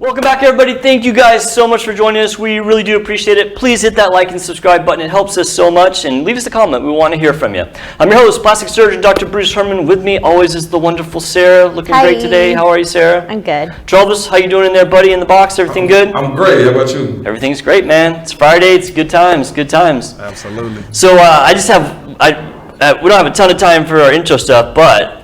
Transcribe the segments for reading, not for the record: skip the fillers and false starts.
Welcome back, everybody. Thank you guys so much for joining us. We really do appreciate it. Please hit that like and subscribe button. It helps us so much. And leave us a comment. We want to hear from you. I'm your host, plastic surgeon Dr. Bruce Hermann. With me always is the wonderful Sarah. Looking Hi. great today. How are you, Sarah? I'm good. Travis, how you doing in there, buddy, in the box? Everything good? I'm great. How about you? Everything's great, man. It's Friday. It's good times. Good times. Absolutely. So I just have, we don't have a ton of time for our intro stuff, but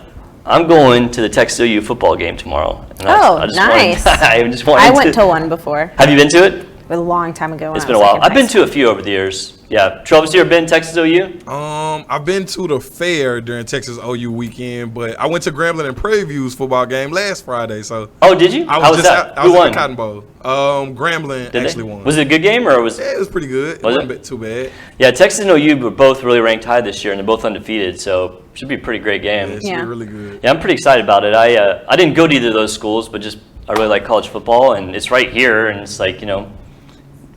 I'm going to the Texas OU football game tomorrow. And Nice. I went to one before. Have you been to it? A long time ago. It's been a while. I've been to a few over the years. Yeah. Travis, you ever been to Texas OU? I've been to the fair during Texas OU weekend, but I went to Grambling and Prairie View's football game last Friday. So. Oh, did you? How was that? Who won? At the Cotton Bowl. Grambling actually won. Was it a good game or was? Yeah, it was pretty good. It wasn't too bad. Yeah, Texas and OU were both really ranked high this year, and they're both undefeated. So it should be a pretty great game. Yeah, it should be really good. Yeah, I'm pretty excited about it. I didn't go to either of those schools, but just I really like college football, and it's right here, and it's like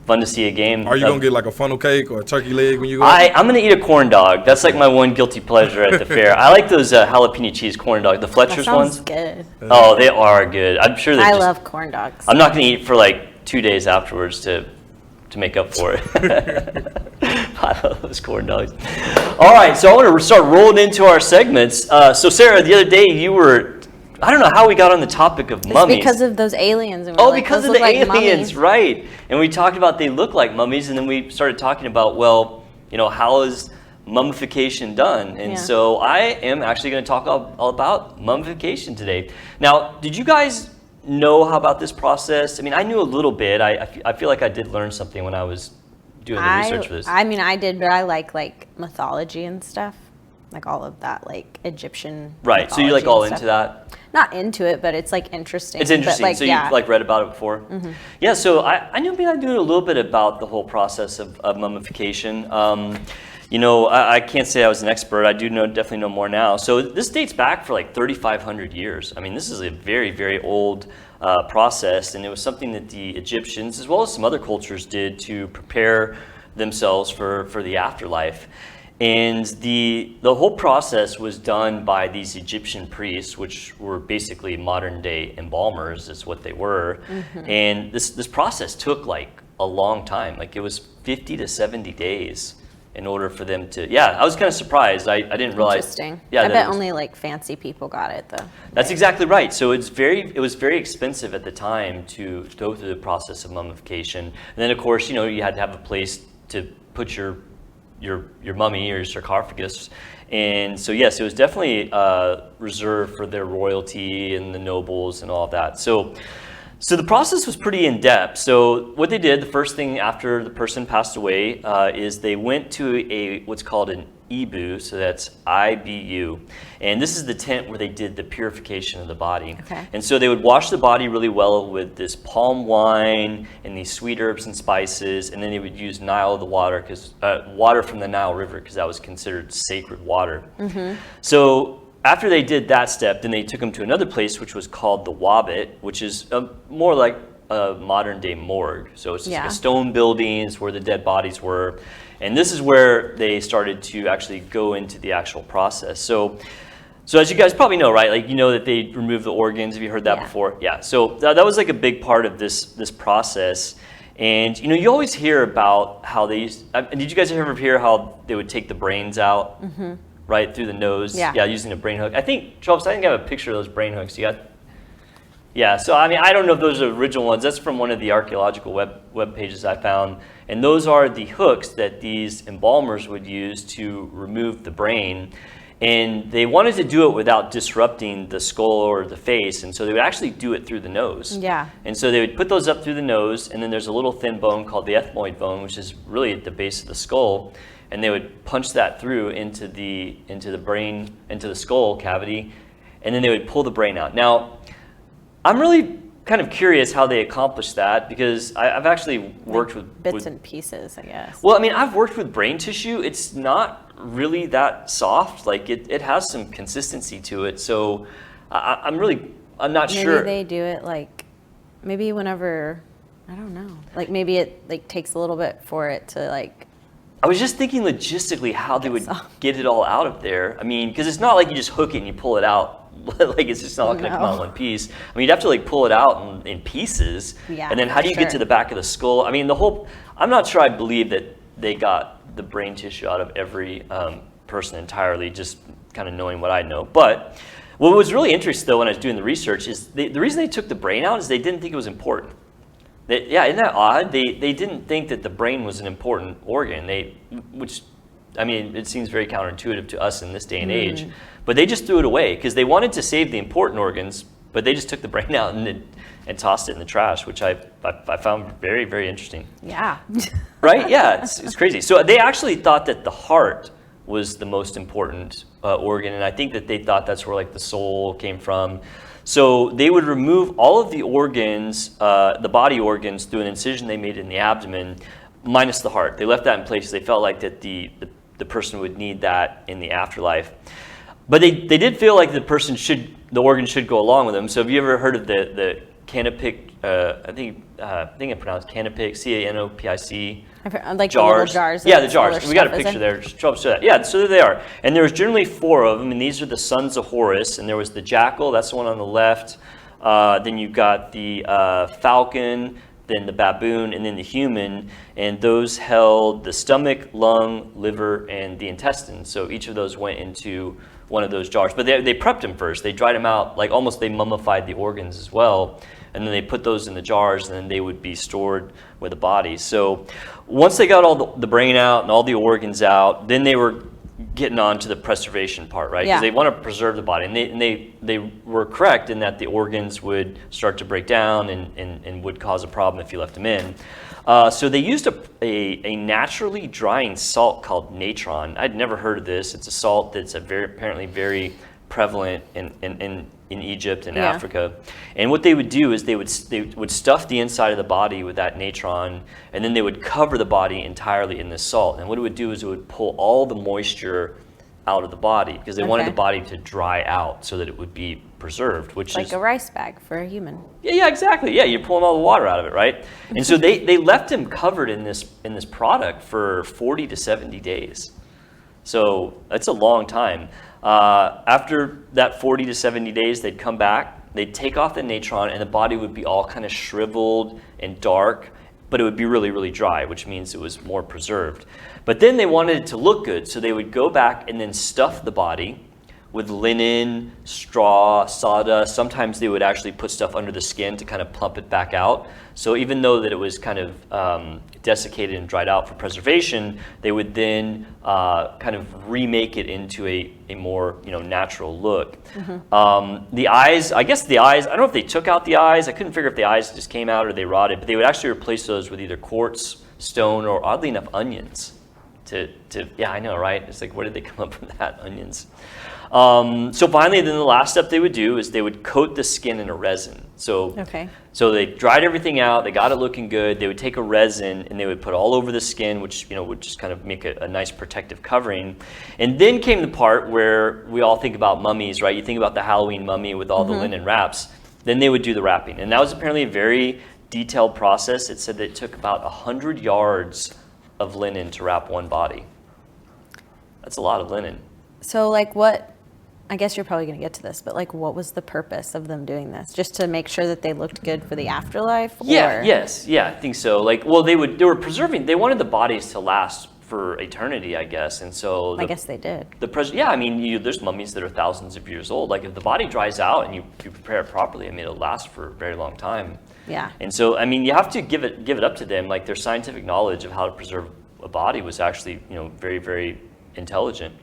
fun to see a game. Are you gonna get like a funnel cake or a turkey leg when you go? I'm gonna eat a corn dog. That's like my one guilty pleasure at the fair. I like those jalapeno cheese corn dogs, the Fletcher's ones. Good. Oh, they are good. I'm sure I love corn dogs. I'm not gonna eat for like 2 days afterwards to make up for it. I love those corn dogs. All right, so I want to start rolling into our segments. So Sarah, the other day you were. I don't know how we got on the topic of mummies. It's because of those aliens. And because of the aliens, right. And we talked about they look like mummies, and then we started talking about, how is mummification done? And so I am actually going to talk all about mummification today. Now, did you guys know how about this process? I mean, I knew a little bit. I feel like I did learn something when I was doing the research for this. I mean, I did, but I like mythology and stuff. Like all of that, like Egyptian. Right, so you're like all into that? Not into it, but it's like interesting. It's interesting. But, so you've like read about it before? Mm-hmm. Yeah, so I knew I knew a little bit about the whole process of mummification. I can't say I was an expert. I do definitely know more now. So this dates back for like 3,500 years. I mean, this is a very, very old process, and it was something that the Egyptians, as well as some other cultures, did to prepare themselves for the afterlife. And the whole process was done by these Egyptian priests, which were basically modern day embalmers, is what they were. Mm-hmm. And this process took like a long time. Like it was 50 to 70 days in order for them to. Yeah, I was kind of surprised. I didn't realize. Interesting. Yeah, I bet only like fancy people got it though. That's exactly right. So it was very expensive at the time to go through the process of mummification. And then of course, you had to have a place to put your mummy or your sarcophagus. And so yes, it was definitely reserved for their royalty and the nobles and all of that. So the process was pretty in-depth. So what they did, the first thing after the person passed away, is they went to what's called an Ibu, so that's IBU. And this is the tent where they did the purification of the body. Okay. And so they would wash the body really well with this palm wine and these sweet herbs and spices, and then they would use water from the Nile River, because that was considered sacred water. Mm-hmm. So after they did that step, then they took them to another place, which was called the Wabbit, which is more like a modern day morgue. So it's just like a stone buildings where the dead bodies were. And this is where they started to actually go into the actual process. So as you guys probably know, right? Like that they remove the organs. Have you heard that before? Yeah. So that was like a big part of this process. And you always hear about how they used. Did you guys ever hear how they would take the brains out right through the nose? Yeah, using a brain hook. I think Travis, I have a picture of those brain hooks. You got? Yeah, so I mean, I don't know if those are original ones. That's from one of the archaeological web pages I found. And those are the hooks that these embalmers would use to remove the brain. And they wanted to do it without disrupting the skull or the face. And so they would actually do it through the nose. Yeah. And so they would put those up through the nose, and then there's a little thin bone called the ethmoid bone, which is really at the base of the skull. And they would punch that through into the brain, into the skull cavity, and then they would pull the brain out. Now, I'm really kind of curious how they accomplished that, because I've actually worked with bits and pieces, I guess. Well, I mean, I've worked with brain tissue. It's not really that soft. Like it has some consistency to it. So I'm not sure. Maybe they do it like maybe whenever, I don't know. Like maybe it like takes a little bit for it to like. I was just thinking logistically how they would get it all out of there. I mean, because it's not like you just hook it and you pull it out like it's just not going to come out in one piece. I mean, you'd have to like pull it out in pieces. Yeah, and then how do you get to the back of the skull? I mean, I'm not sure I believe that they got the brain tissue out of every person entirely, just kind of knowing what I know. But what was really interesting though when I was doing the research is the reason they took the brain out is they didn't think it was important. Yeah, isn't that odd? They didn't think that the brain was an important organ. Which, I mean, it seems very counterintuitive to us in this day and age. But they just threw it away because they wanted to save the important organs, but they just took the brain out and tossed it in the trash, which I found very, very interesting. Yeah. Right? Yeah, it's crazy. So they actually thought that the heart was the most important organ, and I think that they thought that's where like the soul came from. So they would remove all of the organs, the body organs, through an incision they made in the abdomen, minus the heart. They left that in place. They felt like that the person would need that in the afterlife. But they did feel like the organ should go along with them. So have you ever heard of the canopic? I think I pronounced canopic, canopic. Like jars. the little jars. Yeah, the jars. We got a picture there. Just show that. Yeah, so there they are. And there was generally 4 of them, and these are the sons of Horus. And there was the jackal, that's the one on the left. Then you've got the falcon, then the baboon, and then the human. And those held the stomach, lung, liver, and the intestines. So each of those went into one of those jars. But they prepped them first. They dried them out, like almost they mummified the organs as well. And then they put those in the jars, and then they would be stored with the body. So once they got all the brain out and all the organs out, then they were getting on to the preservation part, right? Because they want to preserve the body. And they were correct in that the organs would start to break down and would cause a problem if you left them in. So they used a naturally drying salt called natron. I'd never heard of this. It's a salt that's apparently very prevalent in Egypt and Africa. And what they would do is they would stuff the inside of the body with that natron, and then they would cover the body entirely in this salt. And what it would do is it would pull all the moisture out of the body because they wanted the body to dry out so that it would be preserved, which like is a rice bag for a human. Yeah, exactly. Yeah, you're pulling all the water out of it, right? And so they left him covered in this product for 40 to 70 days. So that's a long time. After that 40 to 70 days, they'd come back, they'd take off the natron, and the body would be all kind of shriveled and dark, but it would be really, really dry, which means it was more preserved. But then they wanted it to look good, so they would go back and then stuff the body with linen, straw, sawdust. Sometimes they would actually put stuff under the skin to kind of plump it back out. So even though that it was kind of desiccated and dried out for preservation, they would then kind of remake it into a more natural look. The eyes, I don't know if they took out the eyes. I couldn't figure if the eyes just came out or they rotted, but they would actually replace those with either quartz, stone, or oddly enough, onions. Yeah, I know, right? It's like, where did they come up with that? Onions. So finally, then the last step they would do is they would coat the skin in a resin. So they dried everything out, they got it looking good. They would take a resin and they would put all over the skin, which would just kind of make a nice protective covering. And then came the part where we all think about mummies, right? You think about the Halloween mummy with all the linen wraps. Then they would do the wrapping, and that was apparently a very detailed process. It said that it took about 100 yards of linen to wrap one body. That's a lot of linen. So like what, I guess you're probably going to get to this, but like what was the purpose of them doing this? Just to make sure that they looked good for the afterlife? Yes, I think so. Like, well, they were preserving, they wanted the bodies to last for eternity, I guess. And so I guess they did. I mean, there's mummies that are thousands of years old. Like if the body dries out and you prepare it properly, I mean, it'll last for a very long time. Yeah. And so, I mean, you have to give it up to them. Like their scientific knowledge of how to preserve a body was actually, very, very intelligent.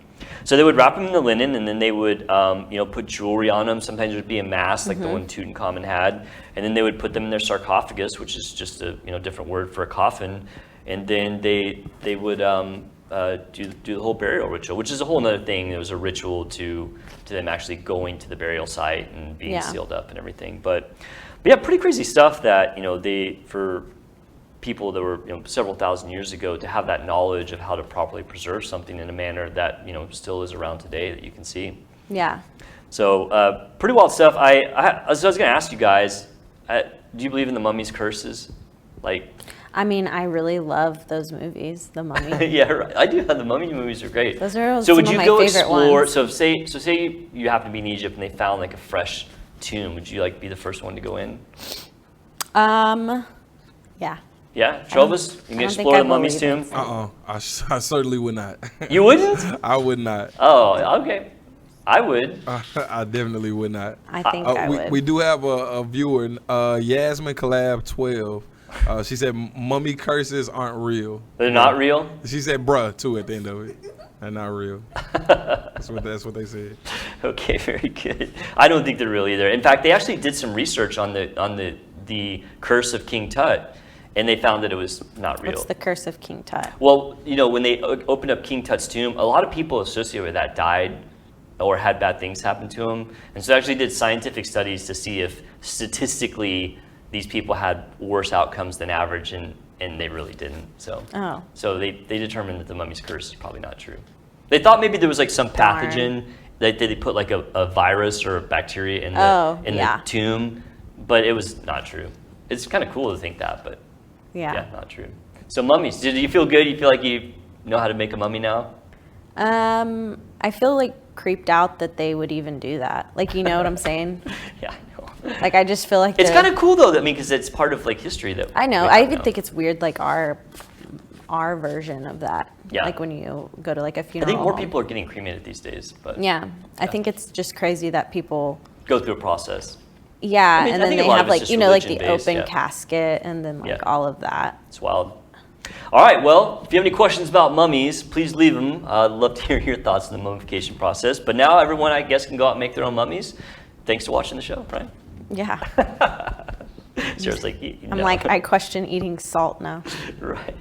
So they would wrap them in the linen, and then they would, put jewelry on them. Sometimes it would be a mask, like the one Tutankhamun had, and then they would put them in their sarcophagus, which is just a different word for a coffin, and then they would do the whole burial ritual, which is a whole other thing. It was a ritual to them actually going to the burial site and being sealed up and everything. But yeah, pretty crazy stuff that for people that were several thousand years ago to have that knowledge of how to properly preserve something in a manner that still is around today that you can see. Yeah. So pretty wild stuff. I was going to ask you guys, do you believe in the mummy's curses? Like, I mean, I really love those movies, The Mummy. Yeah, right. I do. The Mummy movies are great. Those are so some would of you my go favorite explore? ones. So say you happen to be in Egypt and they found like a fresh tomb. Would you like be the first one to go in? Yeah. Yeah, show us. You can I don't think explore I the mummy's believe tomb. it. I certainly would not. You wouldn't? I would not. Oh, okay. I would. I definitely would not. I think I would. We do have a viewer, Yasmin Collab 12. She said mummy curses aren't real. They're not real? She said bruh too at the end of it. They're not real. That's what they said. Okay, very good. I don't think they're real either. In fact, they actually did some research on the curse of King Tut, and they found that it was not real. What's the curse of King Tut? Well, when they opened up King Tut's tomb, a lot of people associated with that died or had bad things happen to them. And so they actually did scientific studies to see if statistically these people had worse outcomes than average, and they really didn't. So they determined that the mummy's curse is probably not true. They thought maybe there was like some pathogen that they put like a virus or a bacteria in the tomb, but it was not true. It's kind of cool to think that, but yeah, not true. So mummies, did you feel good? You feel like you know how to make a mummy now? I feel like creeped out that they would even do that. Like, you know what I'm saying? Yeah, I know. Like, I just feel like it's kind of cool though. I mean, because it's part of like history that I know. I even think it's weird, like our version of that. Yeah. Like when you go to like a I funeral. think more home. people are getting cremated these days, but Yeah, I think it's just crazy that people. go through a process. Yeah, I mean, and I then think a they lot have of it's like just like the religion-based, open yeah. casket and then like Yeah. all of that. It's wild. All right, well, if you have any questions about mummies, please leave them. I'd love to hear your thoughts on the mummification process. But now everyone, I guess, can go out and make their own mummies. Thanks for watching the show, right? Yeah. Seriously, I'm like, I question eating salt now. Right.